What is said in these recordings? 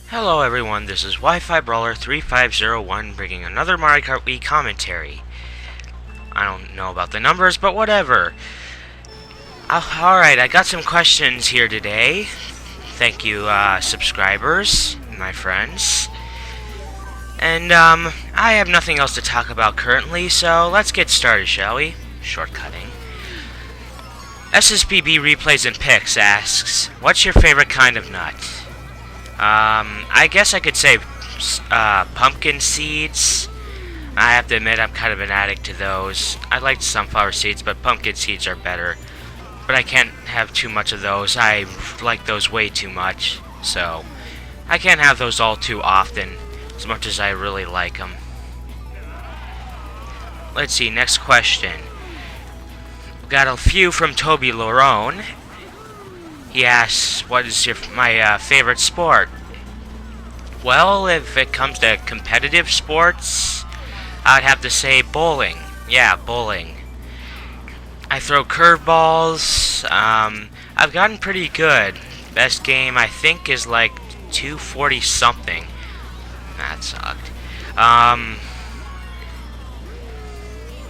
Hello everyone, this is Wi-Fi Brawler 3501 bringing another Mario Kart Wii commentary. I don't know about the numbers, but whatever. Alright, I got some questions here today. Thank you, subscribers, my friends. And, I have nothing else to talk about currently, so let's get started, shall we? Shortcutting. SSBB Replays and Picks asks, what's your favorite kind of nut? I guess I could say, pumpkin seeds. I have to admit, I'm kind of an addict to those. I like sunflower seeds, but pumpkin seeds are better. But I can't have too much of those. I like those way too much. So, I can't have those all too often, as much as I really like them. Let's see, next question. We've got a few from Toby Larone. He asks, what is my favorite sport? Well, if it comes to competitive sports, I'd have to say bowling. Yeah, bowling. I throw curveballs. I've gotten pretty good. Best game, I think, is like 240 something. That sucked.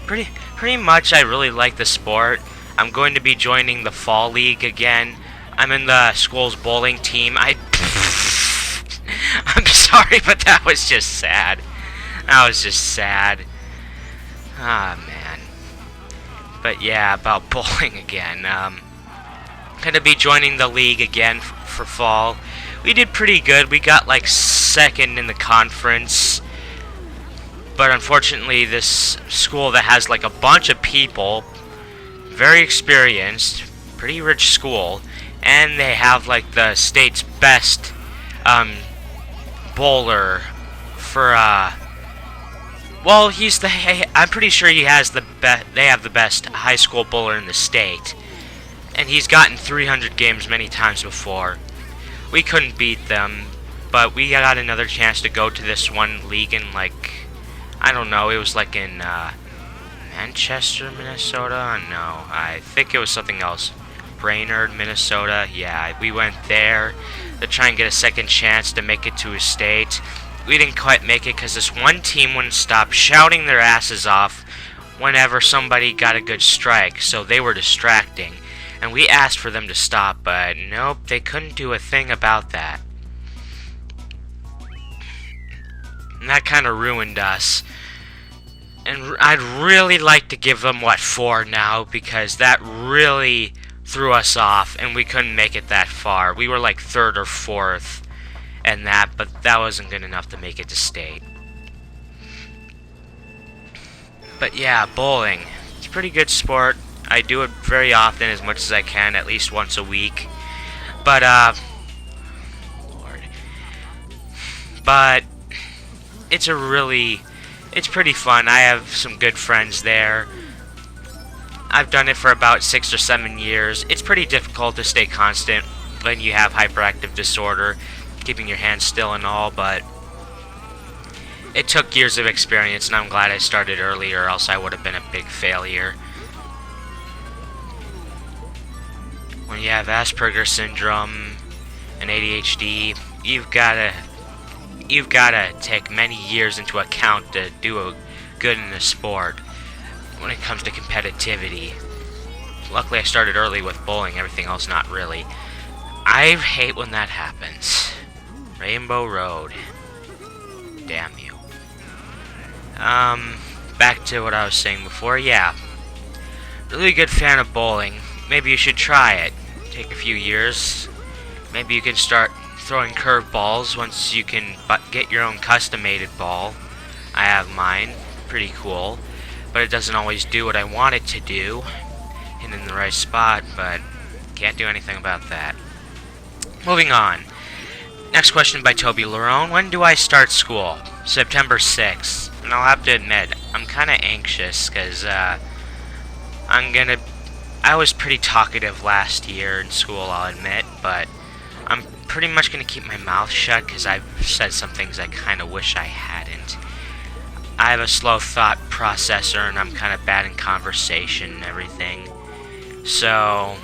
Pretty much I really like the sport. I'm going to be joining the Fall League again. I'm in the school's bowling team. I'm sorry, but that was just sad. That was just sad. Ah, man. But yeah, about bowling again. Gonna be joining the league again for fall. We did pretty good. We got like second in the conference. But unfortunately, this school that has like a bunch of people, very experienced, pretty rich school, and they have like the state's best bowler for well, I'm pretty sure he has the best. They have the best high school bowler in the state, and he's gotten 300 games many times before. We couldn't beat them, but we got another chance to go to this one league in like, I don't know, it was like in Manchester, Minnesota. No, I think it was something else. Brainerd, Minnesota. Yeah, we went there to try and get a second chance to make it to a state. We didn't quite make it because this one team wouldn't stop shouting their asses off whenever somebody got a good strike, so they were distracting. And we asked for them to stop, but nope, they couldn't do a thing about that. And that kind of ruined us. And I'd really like to give them, 4 now, because that really threw us off, and we couldn't make it that far. We were like 3rd or 4th and that, but that wasn't good enough to make it to state. But yeah, bowling. It's a pretty good sport. I do it very often, as much as I can, at least once a week. But, Lord. But, it's pretty fun. I have some good friends there. I've done it for about 6 or 7 years. It's pretty difficult to stay constant when you have hyperactive disorder, keeping your hands still and all, but it took years of experience, and I'm glad I started earlier, or else I would have been a big failure. When you have Asperger's syndrome and ADHD, you've gotta take many years into account to do good in a sport. When it comes to competitivity. Luckily I started early with bowling, everything else not really. I hate when that happens. Rainbow Road. Damn you. Back to what I was saying before, yeah. Really good fan of bowling. Maybe you should try it. Take a few years. Maybe you can start throwing curveballs once you can get your own custom-made ball. I have mine. Pretty cool. But it doesn't always do what I want it to do, and in the right spot, but can't do anything about that. Moving on. Next question by Toby Larone. When do I start school? September 6th. And I'll have to admit, I'm kind of anxious, because I was pretty talkative last year in school, I'll admit, but I'm pretty much going to keep my mouth shut, because I've said some things I kind of wish I hadn't. I have a slow thought processor, and I'm kind of bad in conversation and everything. So,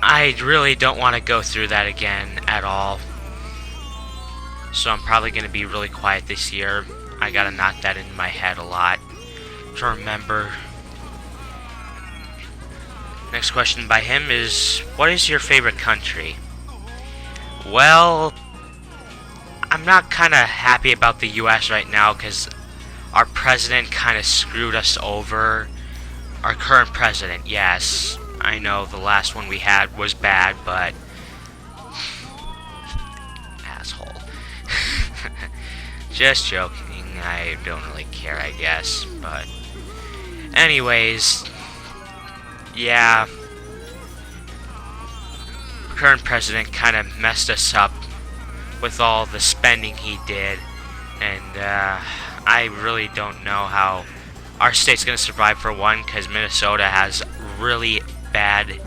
I really don't want to go through that again at all. so I'm probably going to be really quiet this year. I gotta knock that into my head a lot to remember. Next question by him is, what is your favorite country? Well, I'm not kind of happy about the US right now because our president kind of screwed us over. Our current president, yes. I know the last one we had was bad, but... asshole. Just joking. I don't really care, I guess. But... anyways... yeah. Current president kind of messed us up with all the spending he did. And, I really don't know how our state's going to survive, for one, because Minnesota has really bad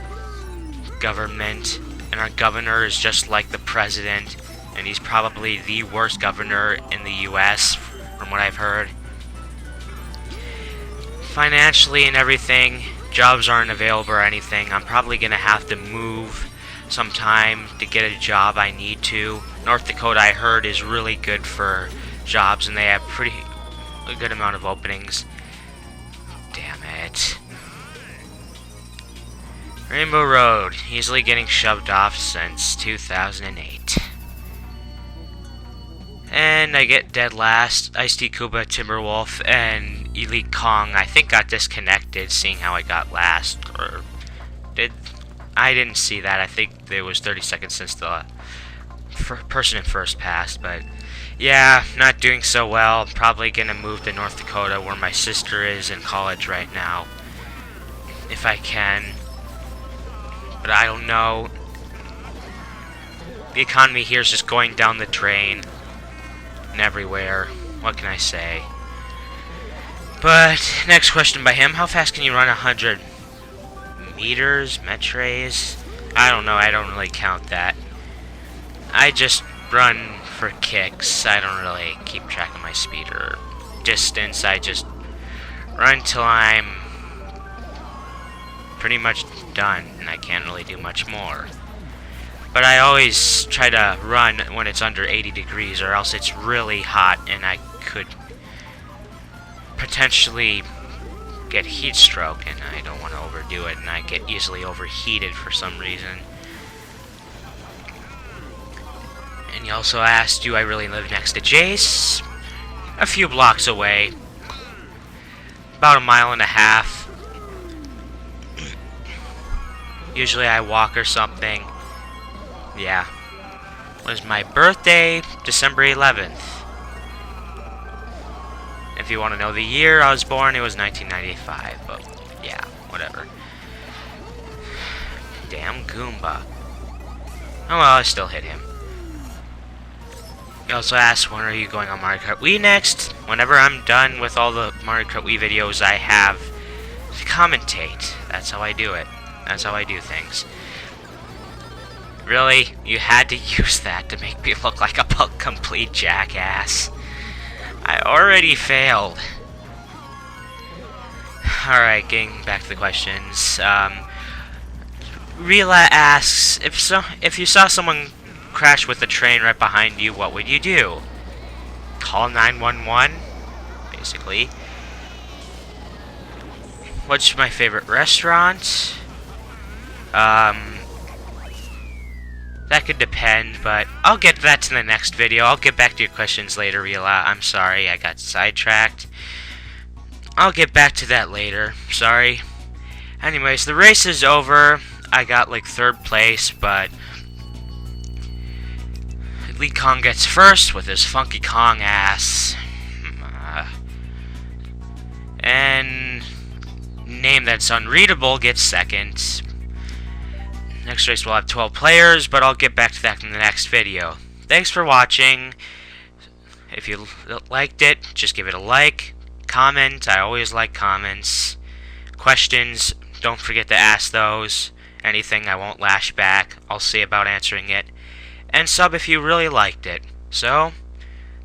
government, and our governor is just like the president, and he's probably the worst governor in the US, from what I've heard. Financially and everything, jobs aren't available or anything. I'm probably going to have to move sometime to get a job I need to. North Dakota, I heard, is really good for jobs, and they have a good amount of openings. Damn it. Rainbow Road, easily getting shoved off since 2008. And I get dead last. Ice-T, Kuba, Timberwolf, and Elite Kong, I think, got disconnected, seeing how I got last. Or did... I didn't see that. I think there was 30 seconds since the person in first passed, but... yeah, not doing so well. I'm probably gonna move to North Dakota, where my sister is in college right now. If I can. But I don't know. The economy here is just going down the drain. And everywhere. What can I say? But, next question by him. How fast can you run 100 meters? Metres? I don't know. I don't really count that. I just run for kicks. I don't really keep track of my speed or distance. I just run till I'm pretty much done, and I can't really do much more. But I always try to run when it's under 80 degrees, or else it's really hot and I could potentially get heat stroke, and I don't want to overdo it, and I get easily overheated for some reason. And he also asked, do I really live next to Jace? A few blocks away. About a mile and a half. Usually I walk or something. Yeah. It was my birthday, December 11th. If you want to know the year I was born, it was 1995. But, yeah, whatever. Damn Goomba. Oh well, I still hit him. He also asked, when are you going on Mario Kart Wii next? Whenever I'm done with all the Mario Kart Wii videos I have to commentate. That's how I do it. That's how I do things. Really? You had to use that to make me look like a complete jackass. I already failed. Alright, getting back to the questions. Rila asks, if you saw someone crash with a train right behind you, what would you do? Call 911? Basically. What's my favorite restaurant? That could depend, but I'll get to that in the next video. I'll get back to your questions later, Rila. I'm sorry, I got sidetracked. I'll get back to that later. Sorry. Anyways, the race is over. I got like 3rd place, but Lee Kong gets first with his Funky Kong ass. And name that's unreadable gets 2nd. Next race will have 12 players, but I'll get back to that in the next video. Thanks for watching. If you liked it, just give it a like. Comment. I always like comments. Questions, don't forget to ask those. Anything I won't lash back, I'll see about answering it. And sub if you really liked it. So,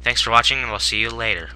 thanks for watching, and we'll see you later.